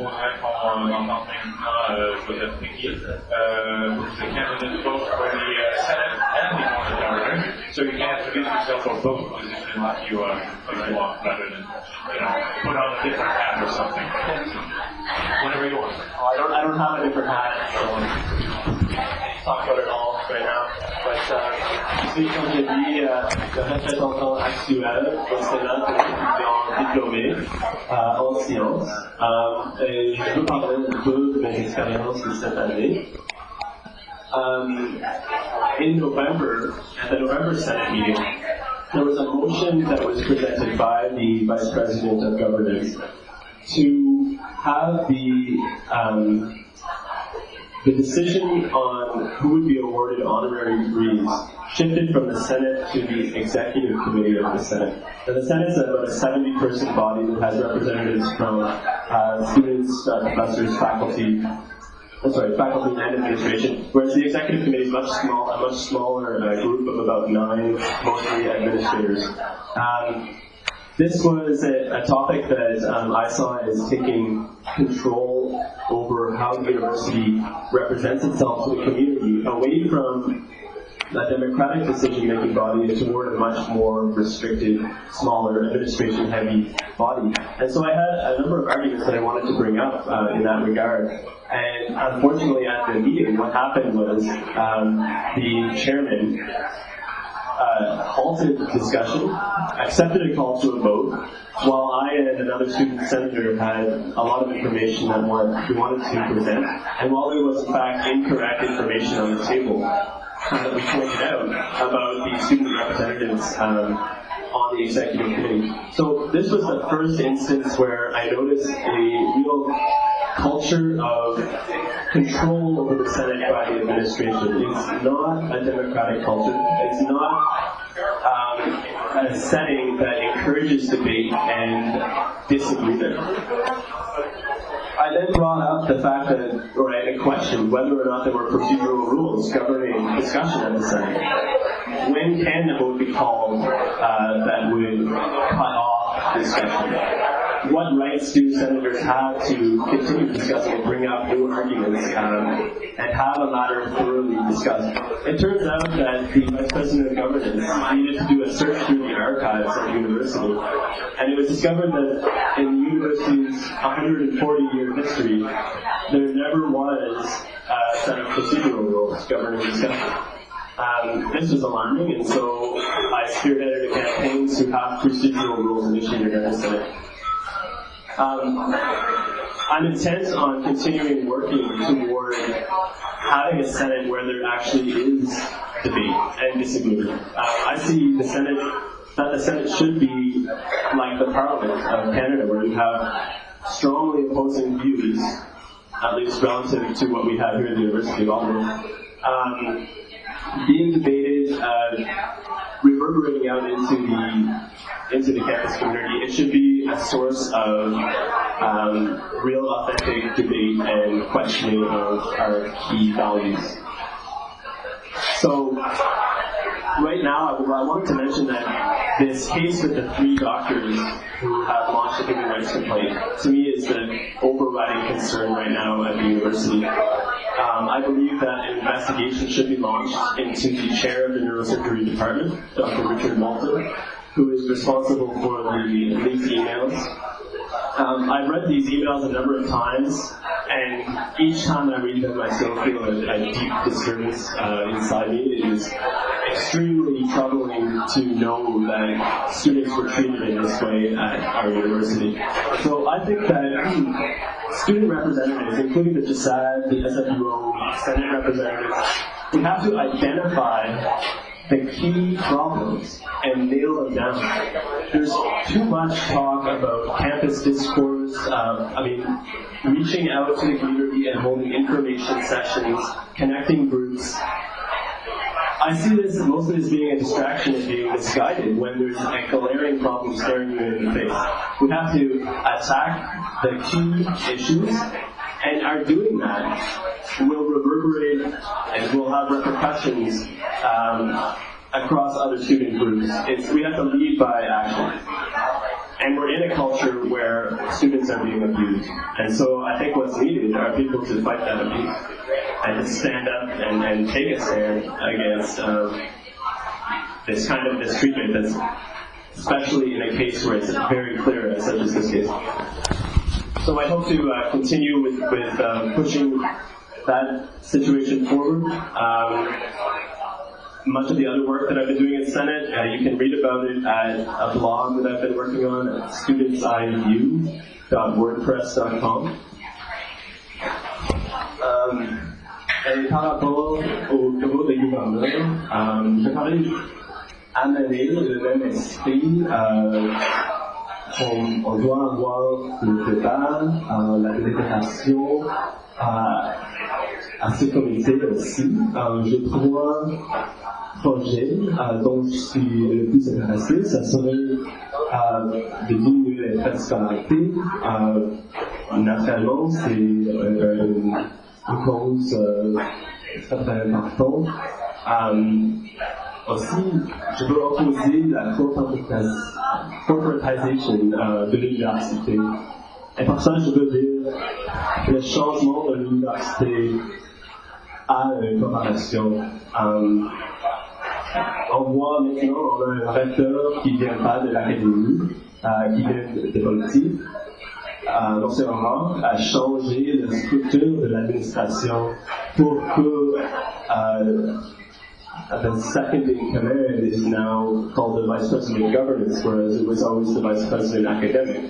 voudrait qu'on entende maintenant Joseph Hickey, who's the candidate both for the Senate and the Board of Governors. So you can introduce yourself for both positions if you want, rather than put on a different hat or something. Whatever you want. I don't have a different hat, so talk about it all right now. But comme j'ai dit, le représentant actuel au Sénat est étudiant diplômé en sciences. Et je veux parler un peu de mes expériences de cette année. In November, at the November Senate meeting, there was a motion that was presented by the Vice President of Governance to have the decision on who would be awarded honorary degrees shifted from the Senate to the Executive Committee of the Senate. Now, the Senate is about a 70-person body that has representatives from students, professors, faculty and administration, whereas the Executive Committee is a much smaller group of about 9, mostly administrators. This was a topic that I saw as taking control over how the university represents itself to the community, away from a democratic decision-making body toward a much more restricted, smaller, administration-heavy body. And so I had a number of arguments that I wanted to bring up in that regard. And unfortunately at the meeting, what happened was the chairman halted the discussion, accepted a call to a vote, while I and another student senator had a lot of information that we wanted to present, and while there was in fact incorrect information on the table that we pointed out about the student representatives on the executive committee. So this was the first instance where I noticed a real culture of control over the Senate by the administration. It's not a democratic culture. It's not a setting that encourages debate and disagreement. I then brought up the fact that, or I questioned whether or not there were procedural rules governing discussion at the Senate. When can a vote be called that would cut off discussion? What rights do senators have to continue discussing and bring up new arguments and have a matter thoroughly discussed? It turns out that the Vice President of Governance needed to do a search through the archives at the university, and it was discovered that in the university's 140-year history, there never was a set of procedural rules governing discussion. This was alarming, and so I spearheaded a campaign to have procedural rules initiated at the Senate. I'm intent on continuing working toward having a Senate where there actually is debate and disagreement. I see the Senate should be like the Parliament of Canada, where you have strongly opposing views, at least relative to what we have here at the University of Ottawa, being debated, reverberating out into the campus community. It should be a source of real authentic debate and questioning of our key values. So right now I wanted to mention that this case with the 3 doctors who have launched a human rights complaint, to me, is the overriding concern right now at the university. I believe that an investigation should be launched into the chair of the neurosurgery department, Dr. Richard Moulton, who is responsible for the leaked emails. I've read these emails a number of times, and each time I read them I still feel a deep disturbance inside me. It is extremely troubling to know that students were treated in this way at our university. So I think that student representatives, including the GSAED, the SFUO, Senate representatives, we have to identify the key problems and nail them down. There's too much talk about campus discourse, reaching out to the community and holding information sessions, connecting groups. I see this mostly as being a distraction and being misguided when there's a glaring problem staring you in the face. We have to attack the key issues, and our doing that will reverberate and will have repercussions across other student groups. We have to lead by action. And we're in a culture where students are being abused. And so I think what's needed are people to fight that abuse and to stand up and take a stand against this kind of mistreatment that's especially in a case where it's very clear, such as this case. So I hope to continue with pushing that situation forward. Much of the other work that I've been doing in Senate, you can read about it at a blog that I've been working on at studentsideview.wordpress.com. Et par rapport au bureau des gouverneurs, je parlais amener le même esprit qu'on doit avoir le débat, la délibération à ce comité aussi. J'ai 3 projets dont je suis le plus intéressé. Ça serait de diminuer les frais de scolarité. Naturellement, c'est une cause très très importante. Aussi, je veux opposer la corporatisation de l'université. Et par ça, je veux dire que le changement de l'université a une corporation. On voit maintenant, on a un recteur qui ne vient pas de l'académie, qui vient de politique. L'ancien rang a changé la structure de l'administration pour que the second in command is now called the Vice President of Governance, whereas it was always the Vice President Academic.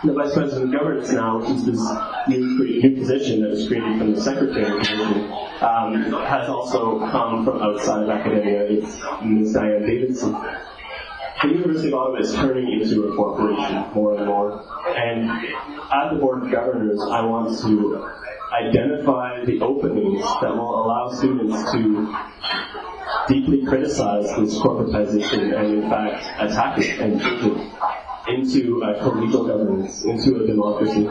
The Vice President of Governance now, which is this new position that was created from the Secretary position, has also come from outside of academia. It's Ms. Diane Davidson. The University of Ottawa is turning into a corporation more and more. And at the Board of Governors, I want to identify the openings that will allow students to deeply criticize this corporatization and in fact attack it and change it into collegial governance, into a democracy.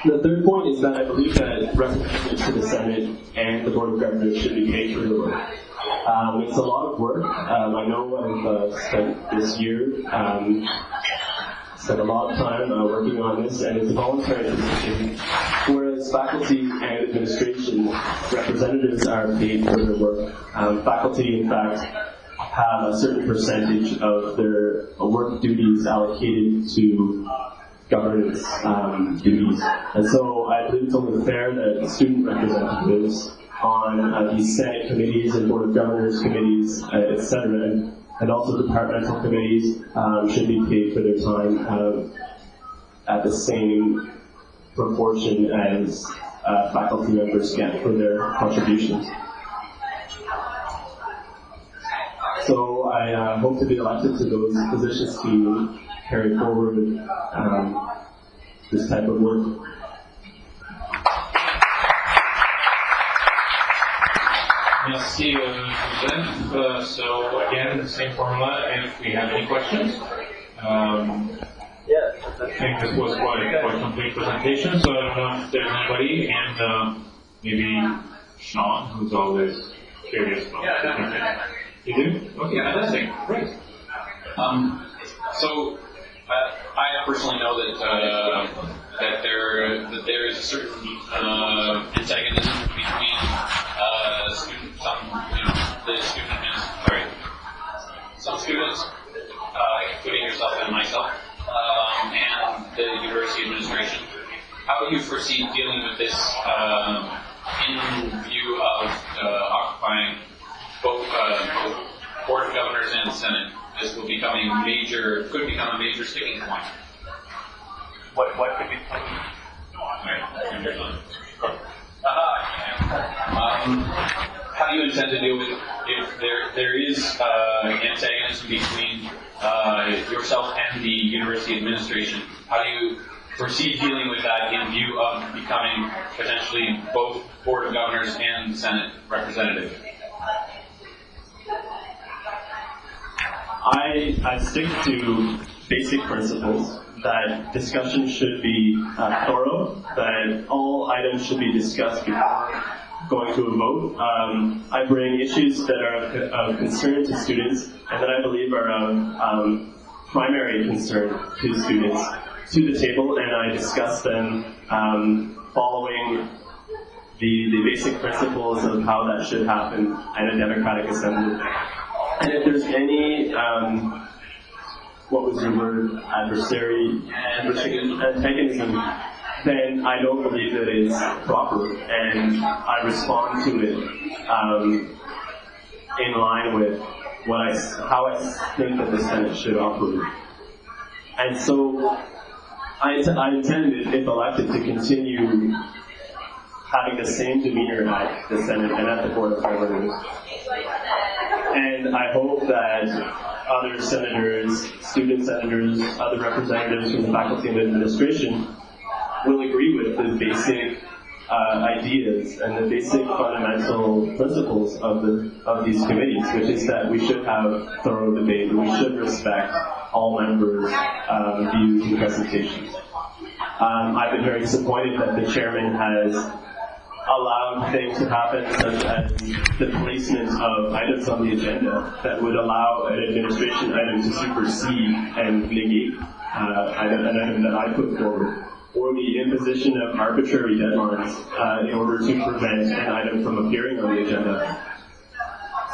The third point is that I believe that representatives to the Senate and the Board of Governors should be paid for their work. It's a lot of work. I know I've spent this year, spent a lot of time working on this, and it's a voluntary position, whereas faculty and administration representatives are paid for their work. Faculty, in fact, have a certain percentage of their work duties allocated to governance duties. And so I believe it's only fair that student representatives on these Senate committees and Board of Governors committees, etc., and also departmental committees should be paid for their time at the same proportion as faculty members get for their contributions. So I hope to be elected to those positions to carry forward this type of work. Merci, Joseph. So again, the same formula. If we have any questions, I think this was quite a complete presentation. So I don't know if there's anybody, and maybe Sean, who's always curious about it. You do? Okay, fantastic. Great. So I personally know that there is a certain antagonism between some students, including yourself and myself, and the university administration. How do you foresee dealing with this in view of occupying both Board of Governors and Senate? This will become could become a major sticking point. What could be? How do you intend to deal with it if there is antagonism between yourself and the university administration? How do you foresee dealing with that in view of becoming potentially both Board of Governors and Senate representative? I stick to basic principles that discussion should be thorough, that all items should be discussed before going to a vote. I bring issues that are of concern to students and that I believe are of primary concern to students to the table, and I discuss them following the basic principles of how that should happen in a democratic assembly. And if there's any, what was your word, antagonism, then I don't believe that it's proper, and I respond to it in line with how I think that the Senate should operate. And so I intend, if elected, to continue having the same demeanor at the Senate and at the Board of Governors. And I hope that other senators, student senators, other representatives from the faculty and administration will agree with the basic ideas and the basic fundamental principles of these committees, which is that we should have thorough debate, and we should respect all members' views and presentations. I've been very disappointed that the chairman has allowed things to happen, such as the placement of items on the agenda that would allow an administration item to supersede and negate an item that I put forward, or the imposition of arbitrary deadlines in order to prevent an item from appearing on the agenda.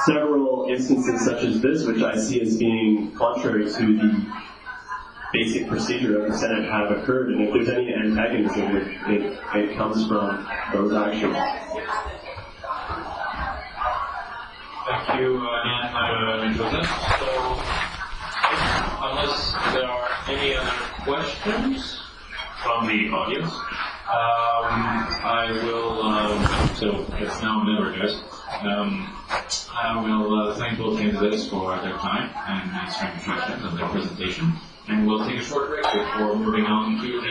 Several instances such as this, which I see as being contrary to the basic procedure of the Senate, have occurred, and if there's any antagonism, it comes from those actions. Thank you again, Joseph. So, unless there are any other questions from the audience, I will, so it's now never good. I will thank both candidates for their time and answering questions and their presentation. And we'll take a short break before moving on to the